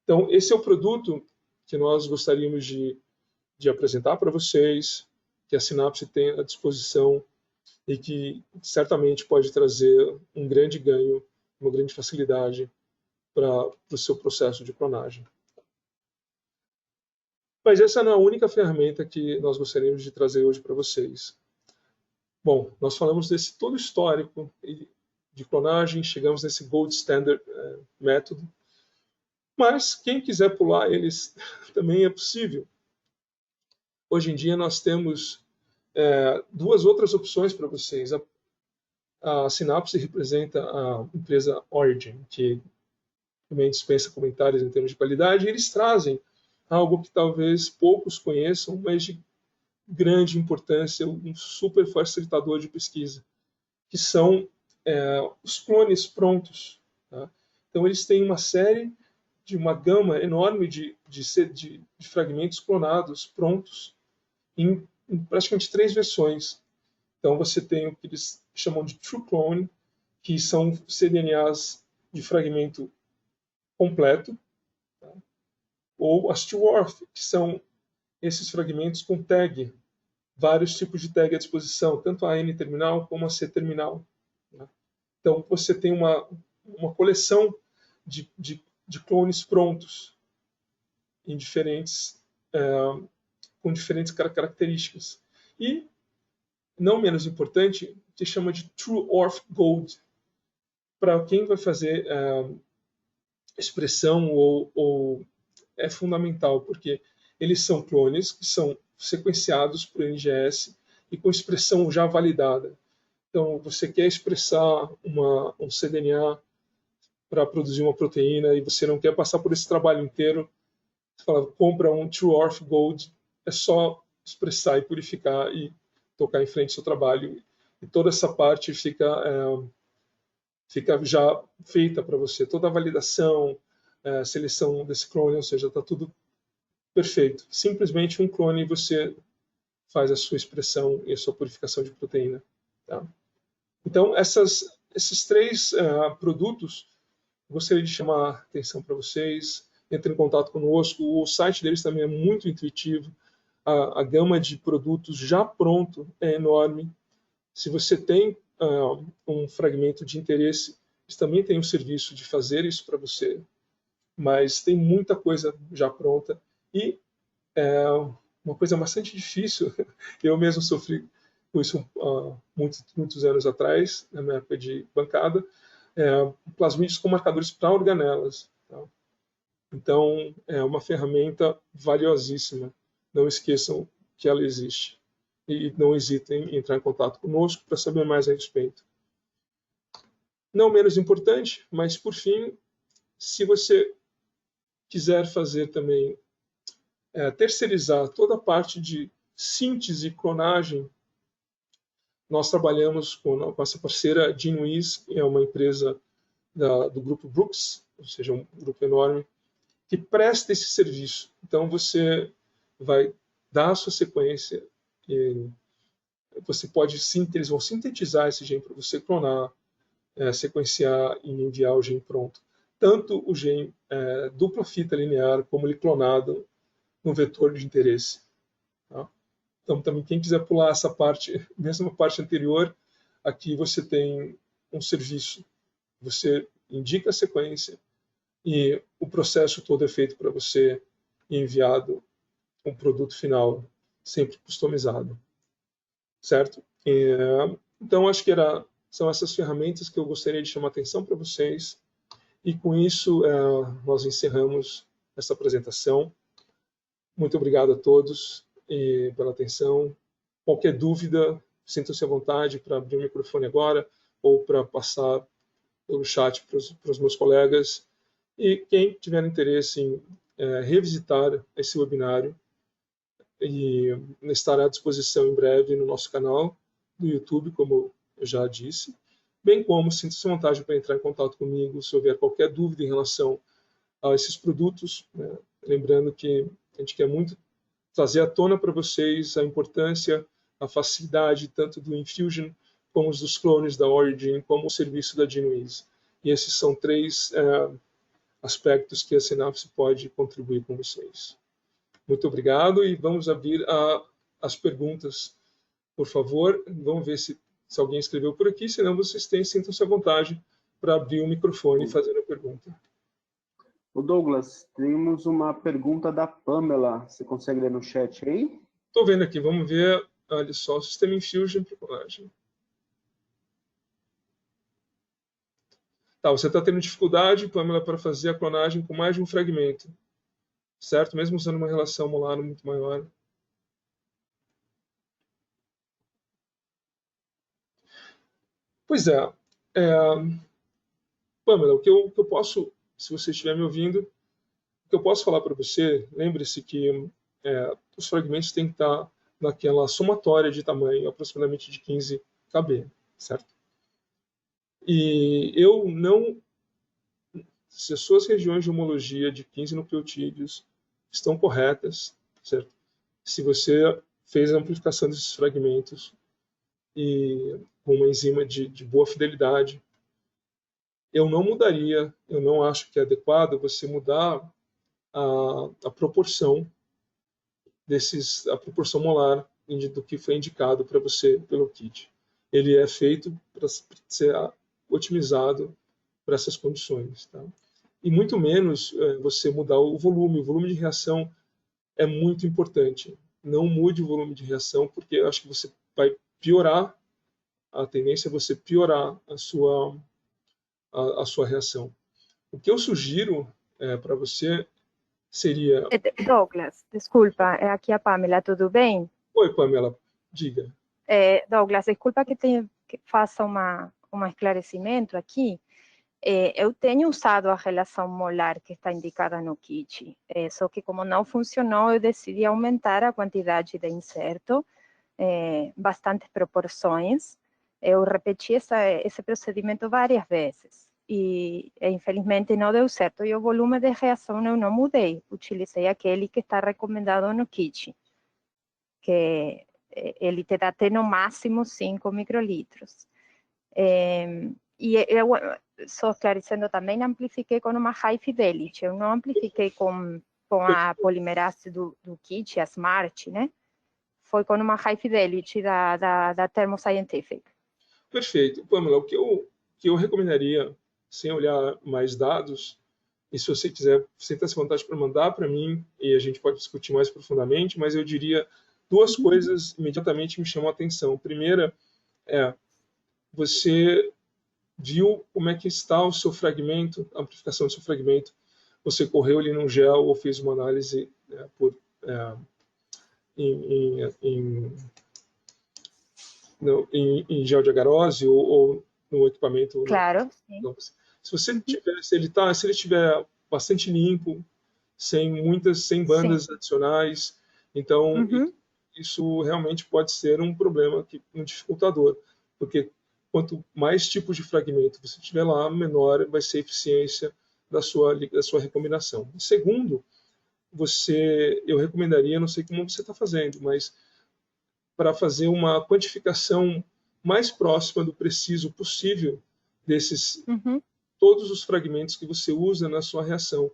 Então, esse é o produto que nós gostaríamos de apresentar para vocês, que a Synapse tem à disposição e que certamente pode trazer um grande ganho, uma grande facilidade para o seu processo de clonagem. Mas essa não é a única ferramenta que nós gostaríamos de trazer hoje para vocês. Bom, nós falamos desse todo histórico de clonagem, chegamos nesse gold standard método, mas quem quiser pular eles também é possível. Hoje em dia nós temos duas outras opções para vocês. A Synapse representa a empresa Origin, que também dispensa comentários em termos de qualidade, e eles trazem algo que talvez poucos conheçam, mas de grande importância, um super facilitador de pesquisa, que são os clones prontos. Tá? Então, eles têm uma gama enorme de fragmentos clonados prontos em praticamente 3 versões. Então, você tem o que eles chamam de True Clone, que são cDNAs de fragmento completo, tá? Ou as T-Worth, que são esses fragmentos com tag, vários tipos de tag à disposição, tanto a N-terminal como a C-terminal. Né? Então, você tem uma coleção de clones prontos em com diferentes características. E, não menos importante, que chama de True Orth Gold, para quem vai fazer expressão ou é fundamental, porque eles são clones que são sequenciados por NGS e com expressão já validada. Então, você quer expressar um cDNA para produzir uma proteína e você não quer passar por esse trabalho inteiro, você fala, compra um TrueOrth Gold, é só expressar e purificar e tocar em frente ao seu trabalho. E toda essa parte fica já feita para você. Toda a validação, seleção desse clone, ou seja, está tudo perfeito. Simplesmente um clone e você faz a sua expressão e a sua purificação de proteína. Tá? Então, esses três produtos, gostaria de chamar a atenção para vocês. Entrem em contato conosco. O site deles também é muito intuitivo. A gama de produtos já pronto é enorme. Se você tem um fragmento de interesse, eles também têm o serviço de fazer isso para você. Mas tem muita coisa já pronta. E uma coisa bastante difícil, eu mesmo sofri com isso muitos anos atrás, na minha época de bancada, plasmídeos com marcadores para organelas. Tá? Então, é uma ferramenta valiosíssima. Não esqueçam que ela existe. E não hesitem em entrar em contato conosco para saber mais a respeito. Não menos importante, mas por fim, se você quiser fazer também, terceirizar toda a parte de síntese e clonagem, nós trabalhamos com essa parceira GeneWiz, que é uma empresa do grupo Brooks, ou seja, um grupo enorme, que presta esse serviço. Então, você vai dar a sua sequência, e eles vão sintetizar esse gene para você clonar, sequenciar e enviar o gene pronto. Tanto o gene dupla fita linear, como ele clonado no vetor de interesse. Tá? Então, também, quem quiser pular essa parte, mesmo a parte anterior, aqui você tem um serviço. Você indica a sequência e o processo todo é feito para você e enviado um produto final, sempre customizado. Certo? Então, acho que são essas ferramentas que eu gostaria de chamar a atenção para vocês. E com isso, nós encerramos essa apresentação. Muito obrigado a todos pela atenção. Qualquer dúvida, sintam-se à vontade para abrir o microfone agora ou para passar pelo chat para os meus colegas. E quem tiver interesse em revisitar esse webinário, estará à disposição em breve no nosso canal do YouTube, como eu já disse, bem como sinta-se à vontade para entrar em contato comigo se houver qualquer dúvida em relação a esses produtos. Né? Lembrando que a gente quer muito trazer à tona para vocês a importância, a facilidade tanto do Infusion como dos clones da Origin, como o serviço da GeneWiz. E esses são três aspectos que a Synapse pode contribuir com vocês. Muito obrigado e vamos abrir as perguntas, por favor. Vamos ver se alguém escreveu por aqui, senão vocês sintam-se à vontade para abrir o microfone e fazer a pergunta. O Douglas, temos uma pergunta da Pamela. Você consegue ler no chat aí? Estou vendo aqui, vamos ver. Olha só, o sistema Infusion para clonagem. Tá, você está tendo dificuldade, Pamela, para fazer a clonagem com mais de um fragmento, certo? Mesmo usando uma relação molar muito maior. Pois é. Pamela, o que eu posso, se você estiver me ouvindo, o que eu posso falar para você, lembre-se que os fragmentos têm que estar naquela somatória de tamanho, aproximadamente de 15 kb, certo? E eu não... Se as suas regiões de homologia de 15 nucleotídeos estão corretas, certo? Se você fez a amplificação desses fragmentos e com uma enzima de boa fidelidade, eu não mudaria, eu não acho que é adequado você mudar a proporção a proporção molar do que foi indicado para você pelo kit. Ele é feito para ser otimizado para essas condições, tá? E muito menos você mudar o volume. O volume de reação é muito importante. Não mude o volume de reação, porque eu acho que você vai piorar, a tendência é você piorar a sua reação. O que eu sugiro para você seria... Douglas, desculpa, é aqui a Pamela, tudo bem? Oi, Pamela, diga. Douglas, desculpa que faça um esclarecimento aqui. Eu tenho usado a relação molar que está indicada no kit, só que como não funcionou, eu decidi aumentar a quantidade de inserto, bastantes proporções. Eu repeti esse procedimento várias vezes e infelizmente não deu certo. E o volume de reação eu não mudei, utilizei aquele que está recomendado no kit, que ele te dá até no máximo 5 microlitros. E eu, só esclarecendo também, amplifiquei com uma High Fidelity, eu não amplifiquei com a polimerase do kit, a Smart, né? Foi com uma High Fidelity da Thermo Scientific. Perfeito. Pamela, o que eu recomendaria, sem olhar mais dados, e se você quiser, sinta-se à vontade para mandar para mim, e a gente pode discutir mais profundamente, mas eu diria duas coisas imediatamente me chamam a atenção. Primeira você viu como é que está o seu fragmento, a amplificação do seu fragmento. Você correu ali num gel ou fez uma análise em gel de agarose ou no equipamento. Claro, sim. Se você tiver, se ele estiver bastante limpo, sem bandas adicionais, então isso realmente pode ser um problema, um dificultador, porque quanto mais tipos de fragmento você tiver lá, menor vai ser a eficiência da sua recombinação. Segundo, eu recomendaria, não sei como você está fazendo, mas para fazer uma quantificação mais próxima do preciso possível desses todos os fragmentos que você usa na sua reação.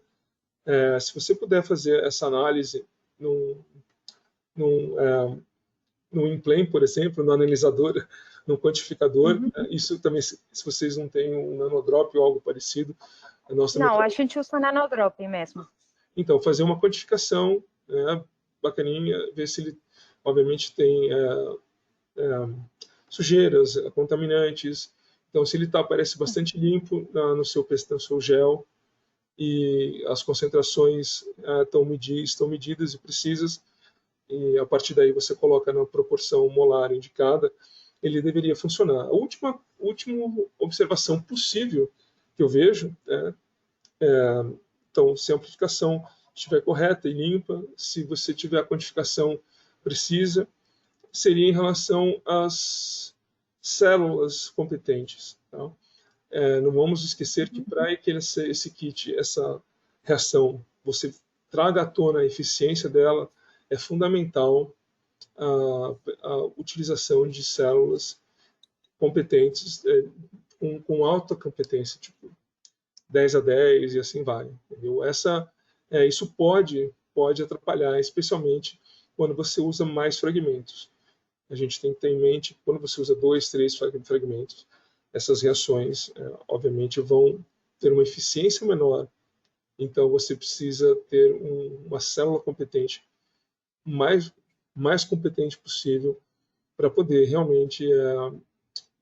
Se você puder fazer essa análise no Implane, por exemplo, no analisador, no quantificador, isso também, se vocês não têm um nanodrop ou algo parecido, a gente usa nanodrop mesmo. Então, fazer uma quantificação bacaninha, ver se ele, obviamente, tem sujeiras, contaminantes. Então, se ele parece bastante limpo no seu gel e as concentrações estão medidas e precisas, e a partir daí você coloca na proporção molar indicada, ele deveria funcionar. A última observação possível que eu vejo então, se a amplificação estiver correta e limpa, se você tiver a quantificação precisa, seria em relação às células competentes. Tá? Não vamos esquecer que para que esse kit, essa reação, você traga à tona a eficiência dela, é fundamental a utilização de células competentes, com alta competência, tipo 10/10 e assim vai. Entendeu? Isso pode atrapalhar, especialmente quando você usa mais fragmentos. A gente tem que ter em mente que quando você usa 2, 3 fragmentos, essas reações, obviamente, vão ter uma eficiência menor. Então, você precisa ter uma célula competente, mais competente possível, para poder realmente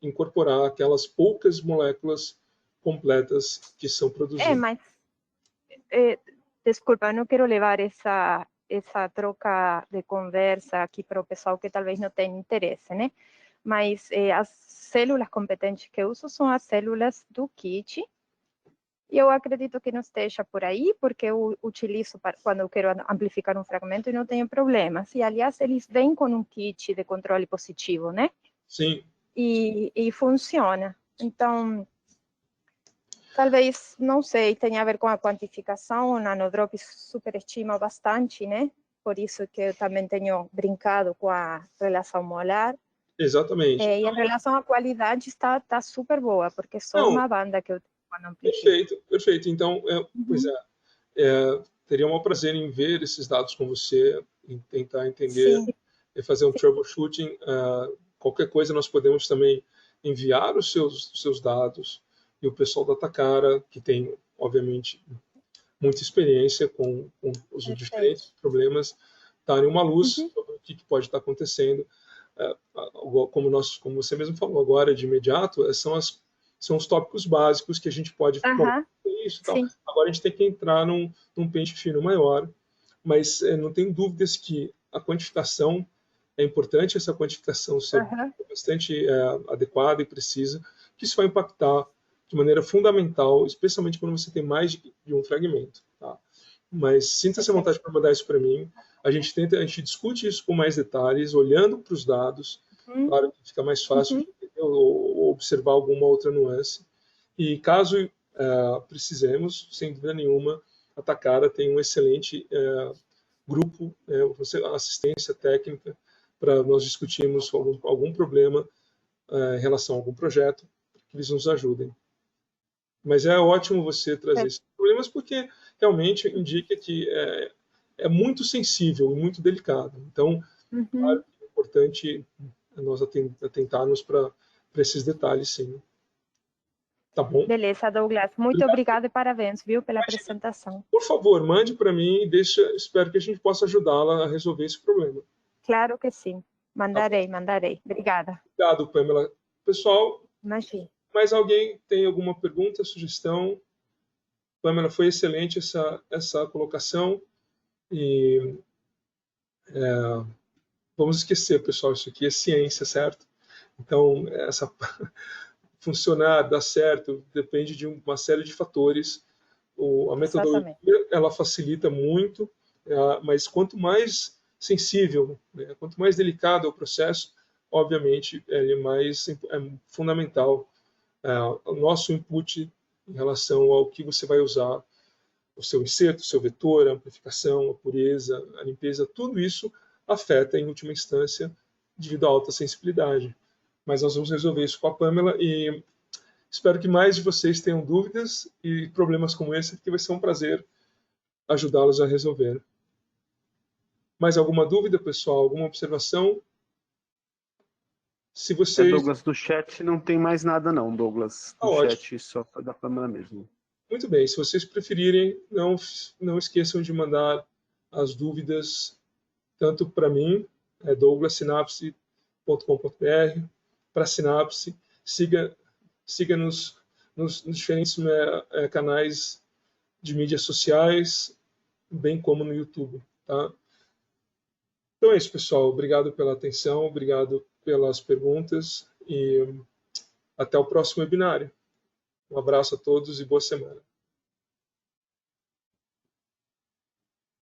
incorporar aquelas poucas moléculas completas que são produzidas. Mas, desculpa, eu não quero levar essa troca de conversa aqui para o pessoal que talvez não tenha interesse, né? Mas as células competentes que eu uso são as células do kit. E eu acredito que não esteja por aí, porque eu utilizo quando eu quero amplificar um fragmento e não tenho problemas. E, aliás, eles vêm com um kit de controle positivo, né? Sim. E funciona. Então, talvez, não sei, tenha a ver com a quantificação. O nanodrop superestima bastante, né? Por isso que eu também tenho brincado com a relação molar. Exatamente. E em relação à qualidade, está super boa, porque é só uma banda que eu tenho quando amplifico. Perfeito. Então, pois teria um prazer em ver esses dados com você, em tentar entender e fazer um troubleshooting. Qualquer coisa nós podemos também enviar os seus dados, e o pessoal da Takara, que tem, obviamente, muita experiência com os diferentes problemas, darem uma luz sobre o que pode estar acontecendo. Como você mesmo falou agora, de imediato, são os tópicos básicos que a gente pode isso e tal. Agora a gente tem que entrar num pente fino maior, mas não tem dúvidas que a quantificação é importante, essa quantificação ser bastante adequada e precisa, que isso vai impactar de maneira fundamental, especialmente quando você tem mais de um fragmento. Tá? Mas sinta-se à vontade para mandar isso para mim. A gente discute isso com mais detalhes, olhando para os dados. Claro que fica mais fácil observar alguma outra nuance. E caso precisemos, sem dúvida nenhuma, a Takara tem um excelente grupo, assistência técnica, para nós discutirmos algum problema em relação a algum projeto, que eles nos ajudem. Mas é ótimo você trazer esses problemas, porque realmente indica que é muito sensível e muito delicado. Então, claro que é importante nós atentarmos para esses detalhes, sim. Tá bom? Beleza, Douglas. Muito obrigada e parabéns, viu, pela apresentação. Por favor, mande para mim e espero que a gente possa ajudá-la a resolver esse problema. Claro que sim. Mandarei. Obrigada. Obrigado, Pamela. Pessoal, imagina. Mais alguém tem alguma pergunta, sugestão? Pamela, foi excelente essa colocação. E vamos esquecer, pessoal, isso aqui é ciência, certo? Então, funcionar, dar certo, depende de uma série de fatores. A metodologia, ela facilita muito, mas quanto mais sensível, né, quanto mais delicado é o processo, obviamente, é fundamental o nosso input em relação ao que você vai usar, o seu inserto, o seu vetor, a amplificação, a pureza, a limpeza, tudo isso afeta, em última instância, devido à alta sensibilidade. Mas nós vamos resolver isso com a Pamela e espero que mais de vocês tenham dúvidas e problemas como esse, porque vai ser um prazer ajudá-los a resolver. Mais alguma dúvida, pessoal? Alguma observação? Se vocês... Douglas, do chat não tem mais nada não, Douglas. Do chat só da Pamela mesmo. Muito bem. Se vocês preferirem, não esqueçam de mandar as dúvidas tanto para mim, douglassinapse.com.br, para a Sinapse. Siga-nos nos diferentes canais de mídias sociais, bem como no YouTube. Tá? Então é isso, pessoal. Obrigado pela atenção, obrigado pelas perguntas e até o próximo webinário. Um abraço a todos e boa semana.